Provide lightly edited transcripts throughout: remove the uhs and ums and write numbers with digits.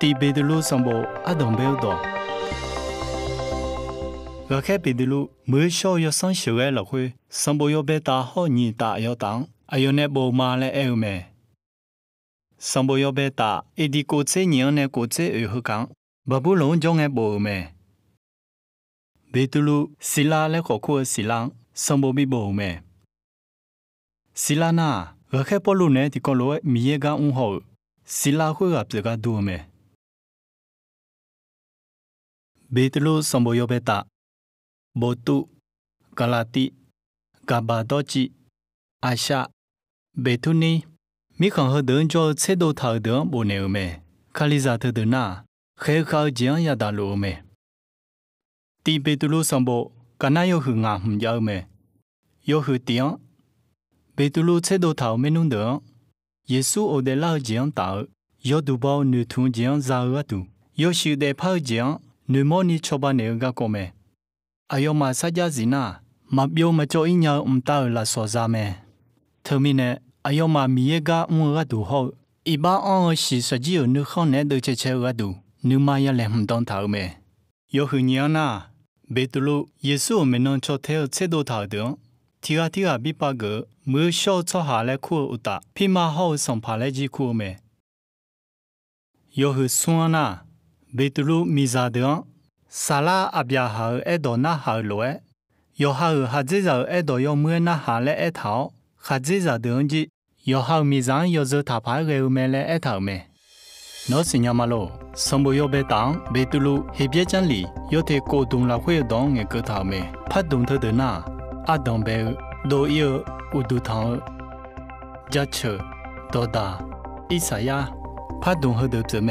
第贝德鲁上部阿东贝多，我看贝德鲁每小要上学的了会，上部要被打好你打要当，还有那部马来爱没？上部要被打，一滴国际人呢国际爱好讲，不不隆重的部没？贝德鲁希拉来考苦希拉，上部比部没？希拉呐，我看保罗呢，的个罗米耶个好，希拉会个这个多没？贝德鲁上部要被打，波图、加拉蒂、加巴多吉、阿夏、贝图尼，米看和等就切到头等不呢没？卡里扎特的那，还靠讲也打路没？第贝德鲁上部，干那要去硬唔要没？要去点？贝德鲁切到头没弄等，耶稣我的老讲道，要读包女同讲咋个读？要修的跑讲。女模拟错把那个过没？哎呦嘛，啥家子呢？嘛表嘛做一鸟到了说啥没？后面呢？哎呦嘛，米一个个读好，一般按是实际有女行呢都切个读，女嘛也来唔当头没？有去年呐，贝多路耶稣没能做头切到头的，提个比八个，没小做下来苦有大，偏嘛好上爬来几苦没？有去算呐。贝多鲁米扎德，萨拉阿比亚哈埃多那哈罗，有哈这个埃多要买那哈来埃套，哈这个东西有米扎有做塔牌个买来埃套没？那是伢嘛咯，上部要被当贝多鲁黑别讲理，有得沟通了会当个个套没？拍动他的那阿东贝都有乌杜汤，加车多大伊啥呀？拍动他的怎么？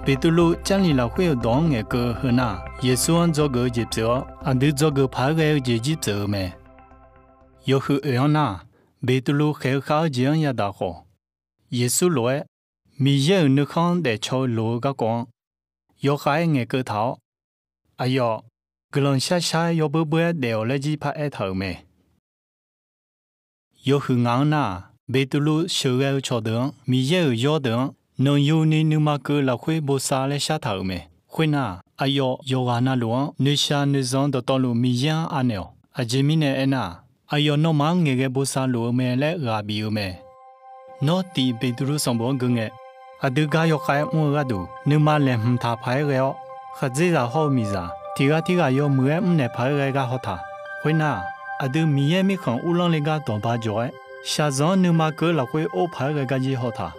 贝多鲁讲理了会有当个个和那，耶稣按做个接着，按对做个拍个接着没？有去样那，贝多鲁还靠讲也大好，耶稣来，米有你看得超路个讲，有海个个头，哎哟，个人下要不掉了几拍一头没？有去硬那，贝多鲁手个朝等，米有腰等。能有你嘛个了会不杀来下头没？会呐，哎哟，有啊那路，你下你上到道路米样阿牛，阿吉米呢那，哎哟，那忙个不杀路没来阿比没？那地贝多鲁上班个个，阿杜家要开么个度，你嘛来唔他拍个哟，哈这个好米啥？提个要么唔来拍个好他，会呐，阿杜米也没看乌浪那个大把脚，下上你嘛个了会我拍个个好他。